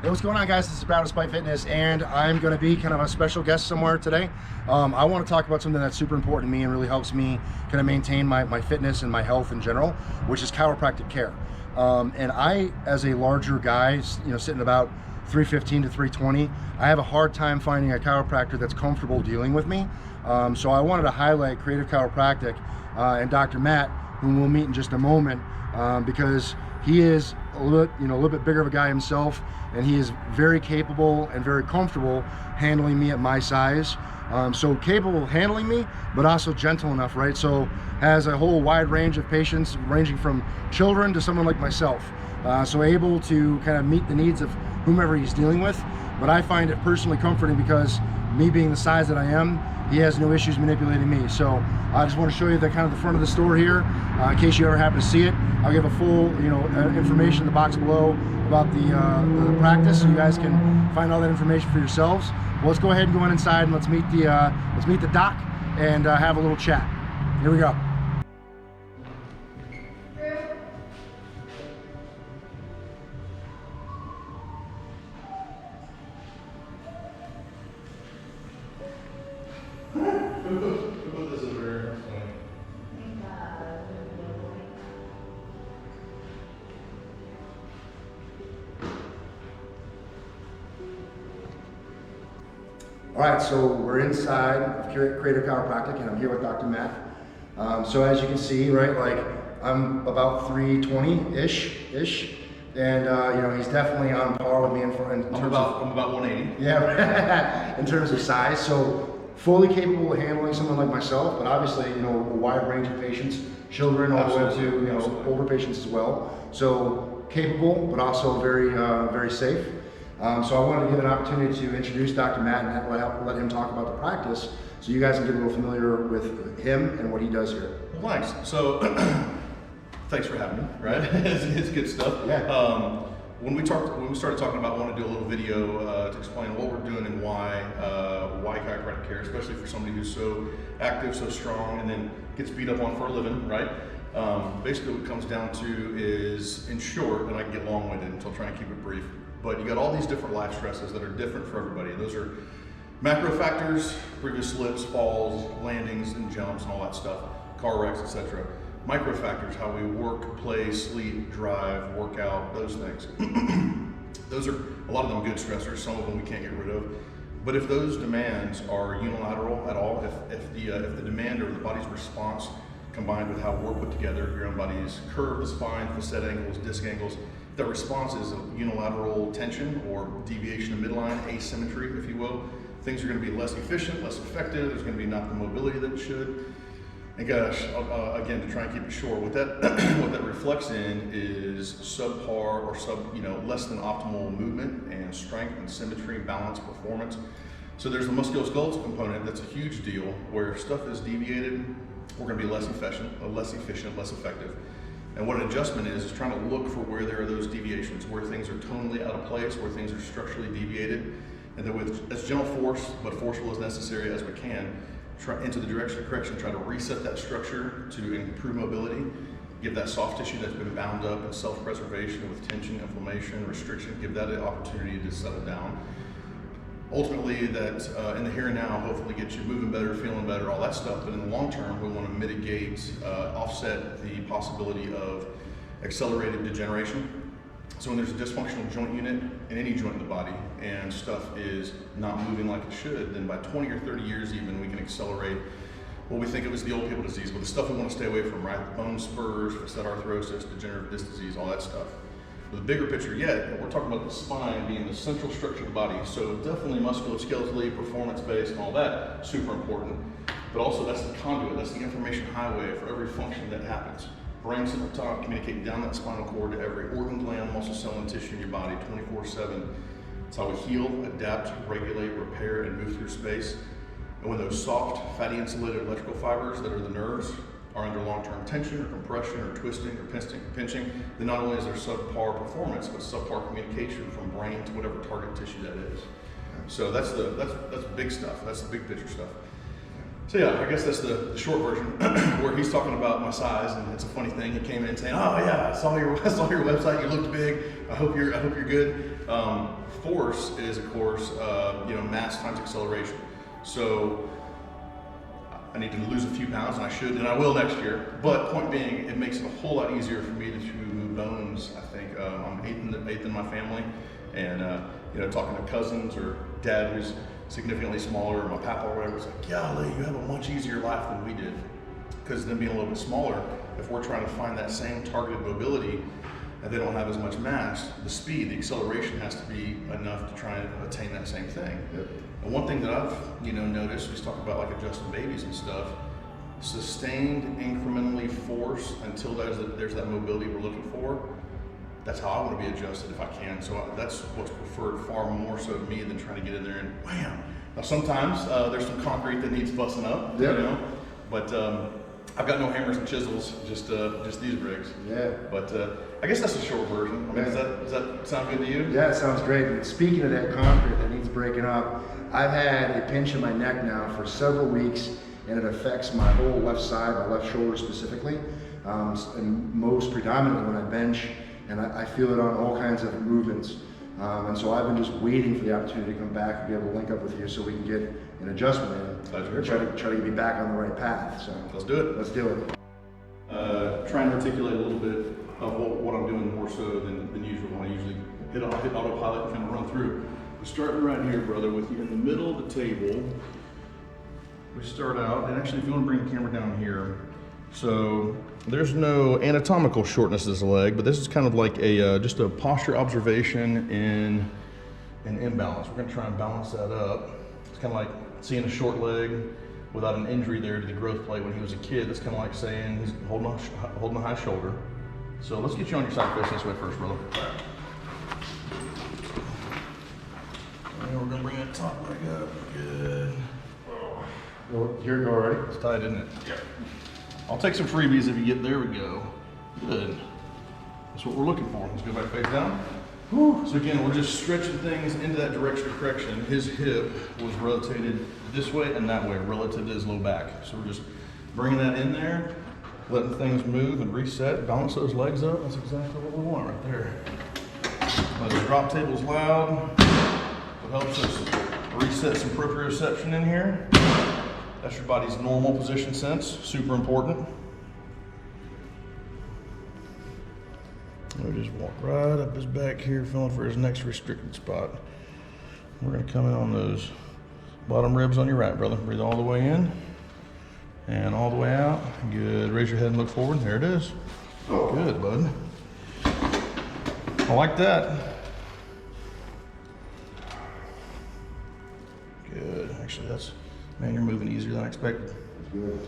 Hey, what's going on, guys? This is Battle Despite Fitness, and I'm going to be kind of a special guest somewhere today. I want to talk about something that's super important to me and really helps me kind of maintain my fitness and my health in general, which is chiropractic care. And I, as a larger guy, sitting about 315 to 320, I have a hard time finding a chiropractor that's comfortable dealing with me. So I wanted to highlight Creative Chiropractic and Dr. Matt, whom we'll meet in just a moment, because he is a little bit bigger of a guy himself, and he is very capable and very comfortable handling me at my size. So capable of handling me, but also gentle enough, right? So has a whole wide range of patients, ranging from children to someone like myself. So able to kind of meet the needs of whomever he's dealing with. But I find it personally comforting because me being the size that I am, he has no issues manipulating me. So I just want to show you the kind of the front of the store here, in case you ever happen to see it. I'll give a full, information in the box below about the practice, so you guys can find all that information for yourselves. Well, let's go ahead and go inside and let's meet the doc and have a little chat. Here we go. All right, so we're inside of Creative Chiropractic, and I'm here with Dr. Matt. So as you can see, right, like I'm about 320-ish, and he's definitely on par with me in terms I'm about 180. Yeah, in terms of size. So fully capable of handling someone like myself, but obviously, a wide range of patients, children all the way to older patients as well. So capable, but also very very safe. So I wanted to give an opportunity to introduce Dr. Matt and let him talk about the practice, so you guys can get a little familiar with him and what he does here. Well, thanks. So, thanks for having me. Right, it's good stuff. Yeah. When we started talking about, I want to do a little video to explain what we're doing and why chiropractic care, especially for somebody who's so active, so strong, and then gets beat up on for a living, right? Basically, what it comes down to is, in short, and I can get long-winded, so I'll try and keep it brief. But you got all these different life stresses that are different for everybody. Those are macro factors: previous slips, falls, landings, and jumps, and all that stuff, car wrecks, etc. Micro factors: how we work, play, sleep, drive, work out, those things. Those are a lot of them good stressors. Some of them we can't get rid of. But if those demands are unilateral at all, if the demand or the body's response combined with how we're put together, your own body's curve, the spine, facet angles, disc angles, the response is a unilateral tension or deviation of midline, asymmetry, if you will. Things are going to be less efficient, less effective. There's going to be not the mobility that it should. And gosh, again, to try and keep it short, what that reflects in is subpar or less than optimal movement and strength and symmetry, balance, performance. So there's the musculoskeletal component that's a huge deal, where if stuff is deviated, we're going to be less efficient, less effective. And what an adjustment is trying to look for where there are those deviations, where things are tonally out of place, where things are structurally deviated, and then with as gentle force, but forceful as necessary as we can, try into the direction of correction, try to reset that structure to improve mobility, give that soft tissue that's been bound up in self-preservation with tension, inflammation, restriction, give that an opportunity to settle down. Ultimately, that in the here and now, hopefully get you moving better, feeling better, all that stuff. But in the long term, we want to mitigate, offset the possibility of accelerated degeneration. So when there's a dysfunctional joint unit in any joint in the body and stuff is not moving like it should, then by 20 or 30 years even, we can accelerate what we think of as the old people disease, but the stuff we want to stay away from, right? Bone spurs, facet arthrosis, degenerative disc disease, all that stuff. The bigger picture yet, we're talking about the spine being the central structure of the body. So definitely musculoskeletally, performance-based, and all that, super important. But also that's the conduit, that's the information highway for every function that happens. Brain sitting at the top, communicating down that spinal cord to every organ, gland, muscle, cell, and tissue in your body 24/7. It's how we heal, adapt, regulate, repair, and move through space. And when those soft, fatty, insulated electrical fibers that are the nerves are under long-term tension or compression or twisting or pinching, then not only is there subpar performance, but subpar communication from brain to whatever target tissue that is. So that's big stuff. That's the big picture stuff. So yeah, I guess that's the short version, where he's talking about my size, and it's a funny thing. He came in saying, "Oh yeah, I saw your website. You looked big. I hope you're good." Force is, of course, mass times acceleration. So I need to lose a few pounds, and I should, and I will next year. But point being, it makes it a whole lot easier for me to move bones. I think I'm eighth in my family, and talking to cousins or dad who's significantly smaller, or my papa or whatever, it's like, golly, you have a much easier life than we did. Because them being a little bit smaller, if we're trying to find that same targeted mobility, and they don't have as much mass, the speed, the acceleration has to be enough to try and attain that same thing. Yep. And one thing that I've noticed, we talk about like adjusting babies and stuff, sustained incrementally force until there's that mobility we're looking for. That's how I want to be adjusted if I can. So that's what's preferred far more so to me than trying to get in there and wham. Now sometimes there's some concrete that needs busting up, but I've got no hammers and chisels, just these rigs. Yeah. But I guess that's a short version. I mean, does that sound good to you? Yeah, it sounds great. And speaking of that concrete that needs breaking up, I've had a pinch in my neck now for several weeks, and it affects my whole left side, my left shoulder specifically, and most predominantly when I bench, and I feel it on all kinds of movements. And so I've been just waiting for the opportunity to come back and be able to link up with you so we can get an adjustment in and try to get me back on the right path. So let's do it. Let's do it. Trying to articulate a little bit of what I'm doing more so than usual. I usually hit autopilot and kind of run through. We're starting right here, brother, with you in the middle of the table. We start out, and actually if you want to bring the camera down here, so there's no anatomical shortness of this leg, but this is kind of like just a posture observation in an imbalance. We're going to try and balance that up. It's kind of like seeing a short leg without an injury there to the growth plate when he was a kid. That's kind of like saying he's holding a high shoulder. So let's get you on your side facing this way first, brother. And we're going to bring that top leg up. Good. Well, here we go already. It's tight, isn't it? Yeah. I'll take some freebies if you get, there we go. Good. That's what we're looking for. Let's go back face down. Whew. So again, we're just stretching things into that direction of correction. His hip was rotated this way and that way relative to his low back. So we're just bringing that in there, letting things move and reset, balance those legs up. That's exactly what we want right there. The drop table's loud. It helps us reset some proprioception in here. That's your body's normal position sense, super important. We just walk right up his back here, feeling for his next restricted spot. We're gonna come in on those bottom ribs on your right, brother. Breathe all the way in and all the way out. Good, raise your head and look forward. There it is. Good, bud. I like that. Good, actually man, you're moving easier than I expected. That's good.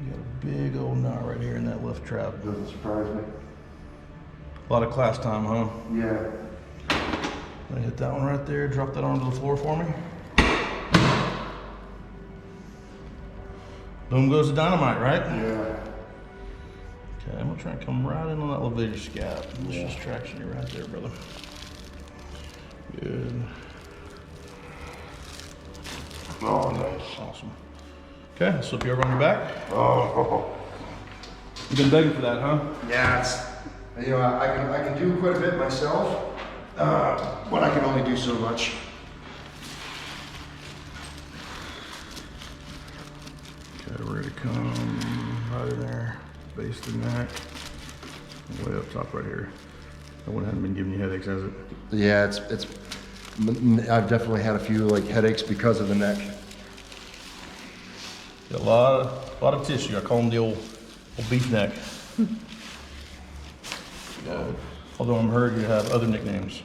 You got a big old knot right here in that left trap. Doesn't surprise me. A lot of class time, huh? Yeah. Let me hit that one right there. Drop that onto the floor for me. Boom goes the dynamite, right? Yeah. Okay, I'm gonna try and come right in on that levator scap. Let's just traction you right there, brother. Good. Oh, nice. Awesome. Okay, I'll slip you over on your back. Oh. You've been begging for that, huh? Yeah, I can do quite a bit myself, but I can only do so much. Okay, we're gonna come right in there, base the neck, way up top right here. That one hasn't been giving you headaches, has it? Yeah, I've definitely had a few headaches because of the neck. Got a lot of tissue. I call them the old beef neck. Although I'm heard you have other nicknames.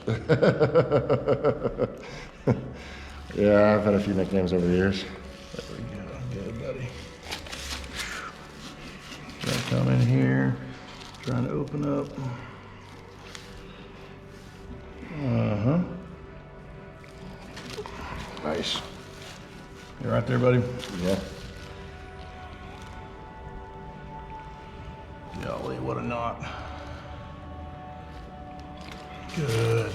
Yeah, I've had a few nicknames over the years. There we go. Good, buddy. Try to come in here, trying to open up. Uh-huh. Nice. You right there, buddy? Yeah. Golly, what a knot. Good.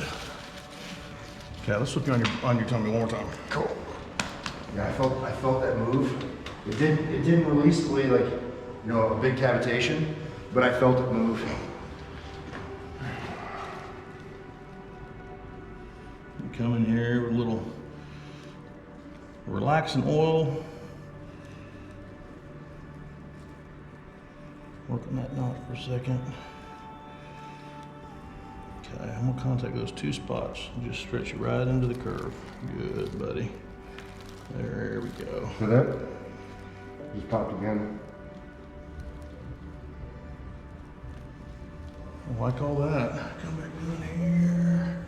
Okay, let's flip you on your tummy one more time. Cool. Yeah, I felt that move. It didn't release the way a big cavitation, but I felt it move. come in here with a little relaxing oil. Working that knot for a second. Okay, I'm gonna contact those 2 spots and just stretch it right into the curve. Good, buddy. There we go. So that just popped again. I like all that. Come back down here.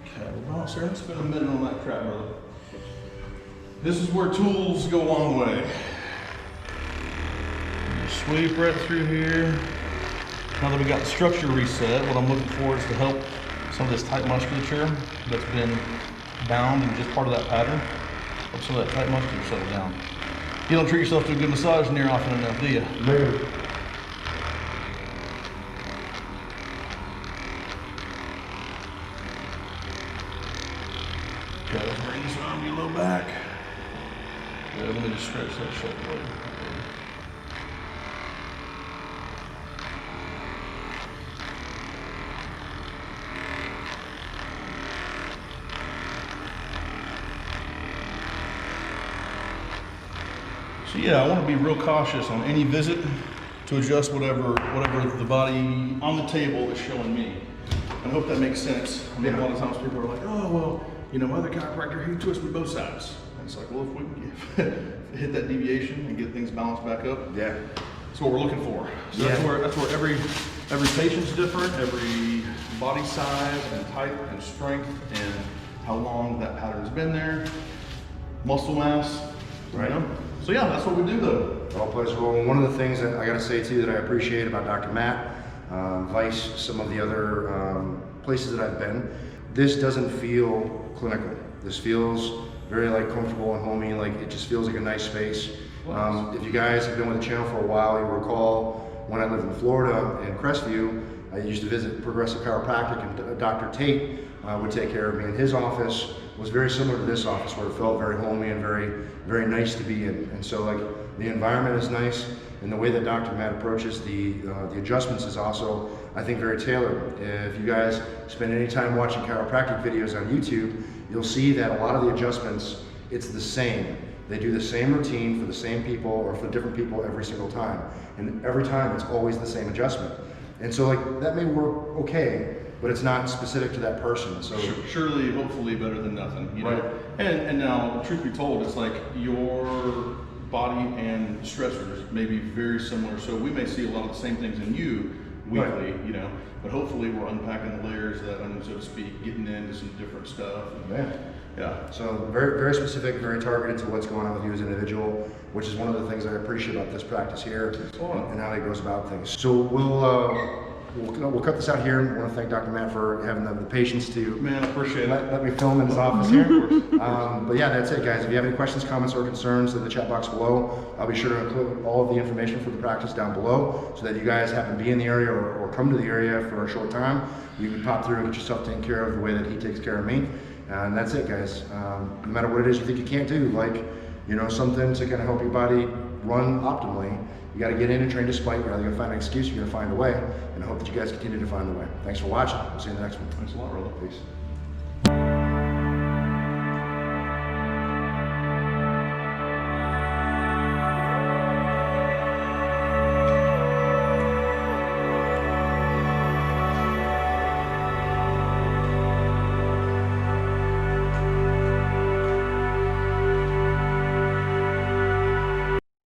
Okay, well, sir, let's spend a minute on that crap, brother. This is where tools go a long way. Just sweep right through here. Now that we got the structure reset, what I'm looking for is to help some of this tight musculature that's been bound and just part of that pattern. Help some of that tight musculature settle down. You don't treat yourself to a good massage near often enough, do you? Maybe. Okay, let's bring this around your low back. Good, let me just stretch that shoulder blade. So yeah, I want to be real cautious on any visit to adjust whatever the body on the table is showing me. I hope that makes sense. I mean, a lot of times people are like, oh, well, you know, my other chiropractor, he twists me both sides. And it's like, well, if we can hit that deviation and get things balanced back up, Yeah. that's what we're looking for. So that's where every patient's different, every body size and type and strength and how long that pattern's been there, muscle mass, Right. You know? So yeah, that's what we do though. All plays a role. And one of the things that I got to say too that I appreciate about Dr. Matt, Vice, some of the other places that I've been, this doesn't feel clinical. This feels very like comfortable and homey. Like it just feels like a nice space. If you guys have been with the channel for a while, you'll recall when I lived in Florida in Crestview, I used to visit Progressive Chiropractic, and Dr. Tate would take care of me. And his office was very similar to this office, where it felt very homey and very, very nice to be in. And so, like, the environment is nice, and the way that Dr. Matt approaches the adjustments is also, I think, very tailored. If you guys spend any time watching chiropractic videos on YouTube, you'll see that a lot of the adjustments, it's the same. They do the same routine for the same people or for different people every single time. And every time it's always the same adjustment. And so, like, that may work okay, but it's not specific to that person. So surely, hopefully, better than nothing. You know? And now, truth be told, it's like your body and stressors may be very similar. So we may see a lot of the same things in you weekly, you know. But hopefully, we're unpacking the layers of that onion, so to speak, getting into some different stuff. Yeah. So very, very specific, very targeted to what's going on with you as an individual, which is one of the things I appreciate about this practice here and how he goes about things. So we'll cut this out here. I want to thank Dr. Matt for having the patience to let me film in his office here. But yeah, that's it, guys. If you have any questions, comments, or concerns, in the chat box below, I'll be sure to include all of the information for the practice down below, so that you guys happen to be in the area or come to the area for a short time, you can pop through and get yourself taken care of the way that he takes care of me. And that's it, guys. No matter what it is you think you can't do, like, you know, something to kind of help your body run optimally, you got to get in and train despite. You're either going to find an excuse, you're going to find a way. And I hope that you guys continue to find the way. Thanks for watching. We'll see you in the next one. Thanks a lot, brother. Peace.